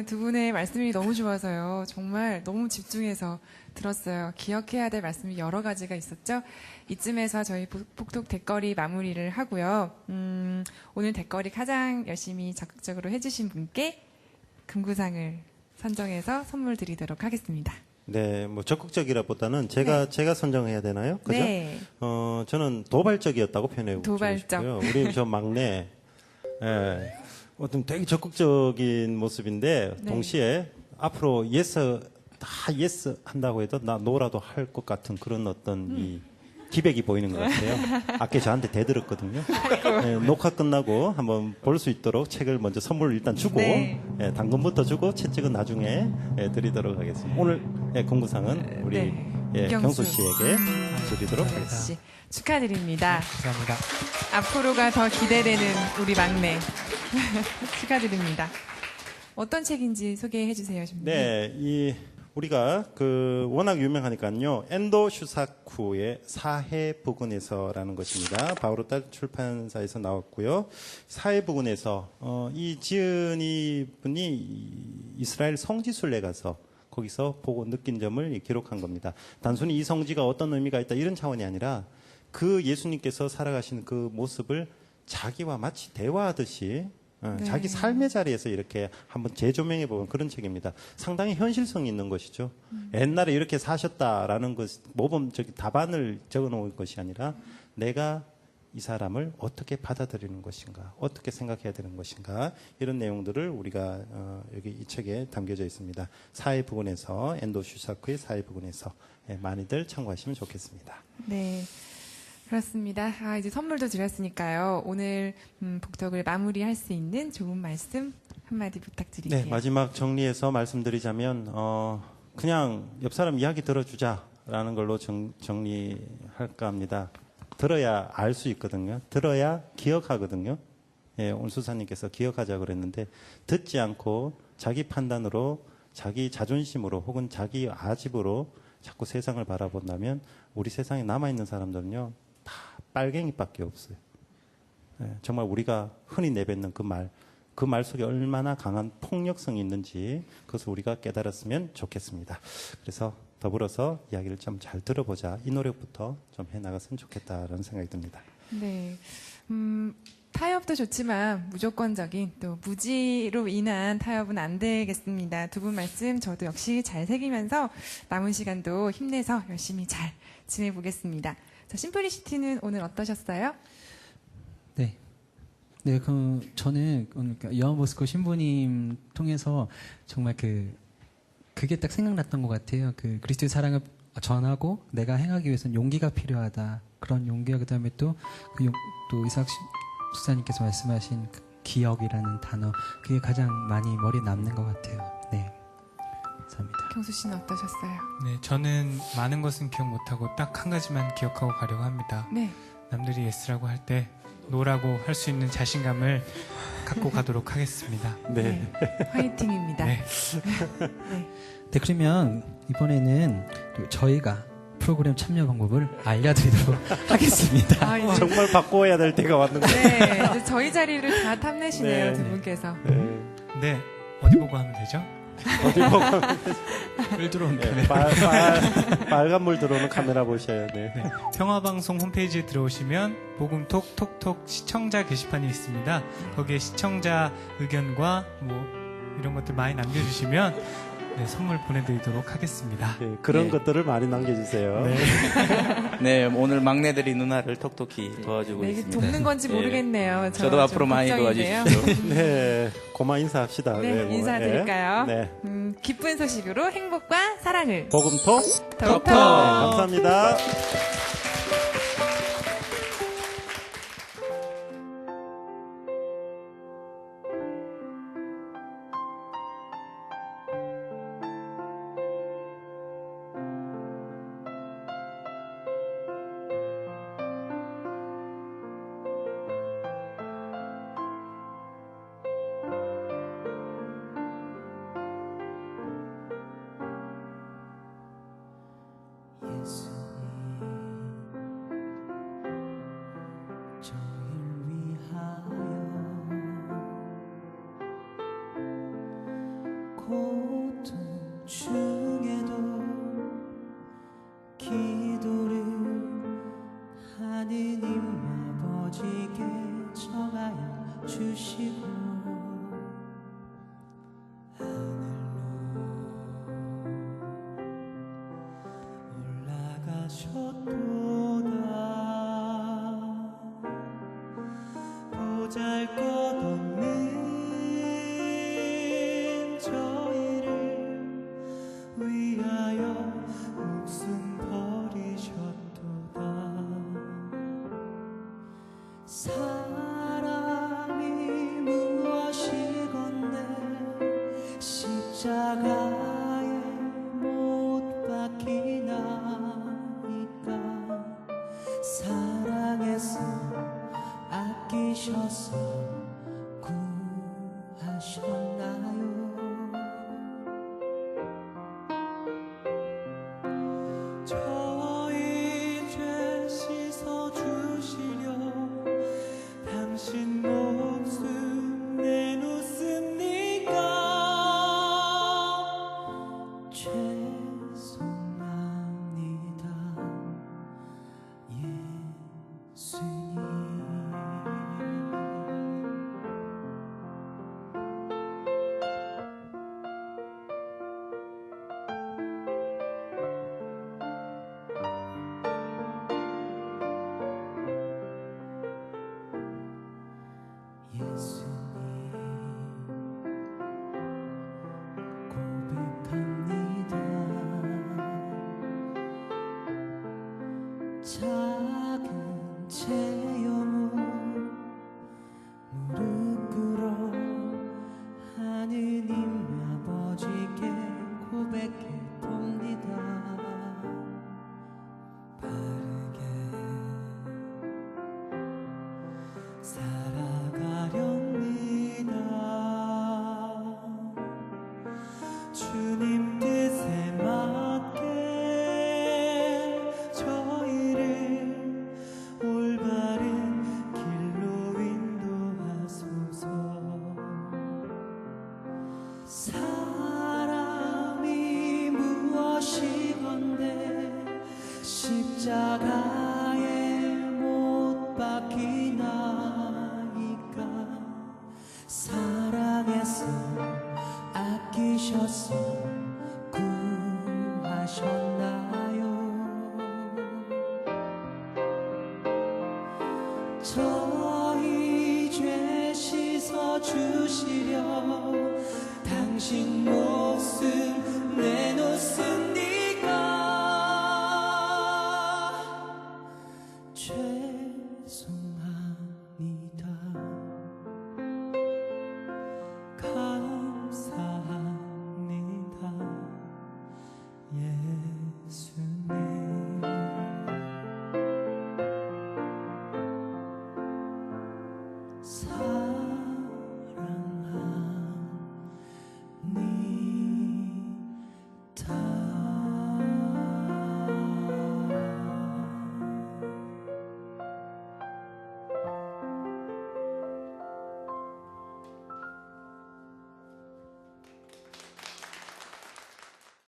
두 분의 말씀이 너무 좋아서요. 정말 너무 집중해서 들었어요. 기억해야 될 말씀이 여러 가지가 있었죠. 이쯤에서 저희 복독 댓거리 마무리를 하고요. 오늘 댓거리 가장 열심히 적극적으로 해주신 분께 금구상을 선정해서 선물 드리도록 하겠습니다. 네, 뭐 적극적이라보다는 제가 선정해야 되나요? 그죠? 네. 저는 도발적이었다고 표현해 도발적. 싶고요. 우리 저 막내, 어떤 되게 적극적인 모습인데 네. 동시에 앞으로 다 예스 한다고 해도 나 노라도 할 것 같은 그런 어떤 이 기백이 보이는 것 같아요. 아까 저한테 대들었거든요. 녹화 끝나고 한번 볼 수 있도록 책을 먼저 선물을 일단 주고 네. 당근부터 주고 채찍은 나중에 드리도록 하겠습니다. 오늘 공구상은 우리 경수 씨에게 드리도록 하겠습니다. 씨, 축하드립니다. 감사합니다. 앞으로가 더 기대되는 우리 막내 축하드립니다. 어떤 책인지 소개해 주세요, 신부님. 네, 우리가 워낙 유명하니까요. 엔도 슈사쿠의 사해 부근에서라는 것입니다. 바오로딸 출판사에서 나왔고요. 사해 부근에서 이 지은이 분이 이스라엘 성지순례 가서 거기서 보고 느낀 점을 기록한 겁니다. 단순히 이 성지가 어떤 의미가 있다 이런 차원이 아니라 그 예수님께서 살아가시는 그 모습을 자기와 마치 대화하듯이 자기 삶의 자리에서 이렇게 한번 재조명해 보는 그런 책입니다. 상당히 현실성이 있는 것이죠. 옛날에 이렇게 사셨다라는 것, 모범적인 답안을 적어 놓은 것이 아니라 내가 이 사람을 어떻게 받아들이는 것인가, 어떻게 생각해야 되는 것인가, 이런 내용들을 우리가 여기 이 책에 담겨져 있습니다. 사회 부분에서, 엔도 슈사쿠의 사회 부분에서 많이들 참고하시면 좋겠습니다. 네. 그렇습니다. 이제 선물도 드렸으니까요. 오늘 복덕을 마무리할 수 있는 좋은 말씀 한마디 부탁드릴게요. 네, 마지막 정리해서 말씀드리자면 그냥 옆 사람 이야기 들어주자라는 걸로 정리할까 합니다. 들어야 알 수 있거든요. 들어야 기억하거든요. 오늘 수사님께서 기억하자 그랬는데 듣지 않고 자기 판단으로 자기 자존심으로 혹은 자기 아집으로 자꾸 세상을 바라본다면 우리 세상에 남아있는 사람들은요. 다 빨갱이밖에 없어요. 정말 우리가 흔히 내뱉는 그 말 속에 얼마나 강한 폭력성이 있는지 그것을 우리가 깨달았으면 좋겠습니다. 그래서 더불어서 이야기를 좀 잘 들어보자. 이 노력부터 좀 해나갔으면 좋겠다라는 생각이 듭니다. 네. 타협도 좋지만 무조건적인 또 무지로 인한 타협은 안 되겠습니다. 두 분 말씀 저도 역시 잘 새기면서 남은 시간도 힘내서 열심히 잘 지내보겠습니다. 자, 심플리시티는 오늘 어떠셨어요? 네, 저는 요한보스코 신부님 통해서 정말 그게 딱 생각났던 것 같아요. 그리스도의 사랑을 전하고 내가 행하기 위해서는 용기가 필요하다. 그런 용기와 그다음에 또 이삭 수사님께서 말씀하신 기억이라는 단어, 그게 가장 많이 머리에 남는 것 같아요. 네, 감사합니다. 경수 씨는 어떠셨어요? 네, 저는 많은 것은 기억 못하고 딱 한 가지만 기억하고 가려고 합니다. 네. 남들이 예스라고 할 때 노라고 할 수 있는 자신감을 갖고 가도록 하겠습니다. 네. 화이팅입니다. 네. 네, 그러면 이번에는 또 저희가 프로그램 참여 방법을 알려드리도록 하겠습니다. 이제, 정말 바꿔야 될 때가 왔는데. 네, 이제 저희 자리를 다 탐내시네요, 네. 두 분께서. 네, 어디 보고 하면 되죠? 어디 보고 물 들어온 네, 빨간 물 들어오는 카메라 보셔야 돼. 네, 평화방송 홈페이지에 들어오시면 복음톡 톡톡 시청자 게시판이 있습니다. 거기에 시청자 의견과 뭐 이런 것들 많이 남겨주시면 네, 선물 보내드리도록 하겠습니다. 네, 그런 네. 것들을 많이 남겨주세요. 네. 네, 오늘 막내들이 누나를 톡톡히 도와주고 네, 이게 있습니다. 돕는 건지 네. 모르겠네요. 저도 좀 앞으로 많이 걱정인데요. 도와주십시오. 네, 고마 인사합시다. 네, 뭐, 인사드릴까요? 네. 기쁜 소식으로 행복과 사랑을 복음톡 톡톡. 네, 감사합니다. 저희를 위하여 고통 중에도 기도를 하느님 아버지께 청하여 주시고 보잘것없는 저희를 위하여 목숨 버리셨도다. 사랑이 무엇이건대 십자가에 못 박히나이까. 사랑해서 아끼셔서 구하셨나요? 저희 죄 씻어주시려 당신 목숨 내놓습니까? 죄송합니다 예수님. 작은 제 영혼 무릎 꿇어 하느님 아버지께 고백해 봅니다. 바르게 살아가렵니다. 주님 뜻에 맞게 저희를 올바른 길로 인도하소서. 사람이 무엇이건대 십자가에 못 박히나이까. 사랑해서 아끼셔서 구하셨나요? 저희 죄 씻어주시려 당신 목숨 내놓습니까? 죄송합니다 감사합니다 예수님. 사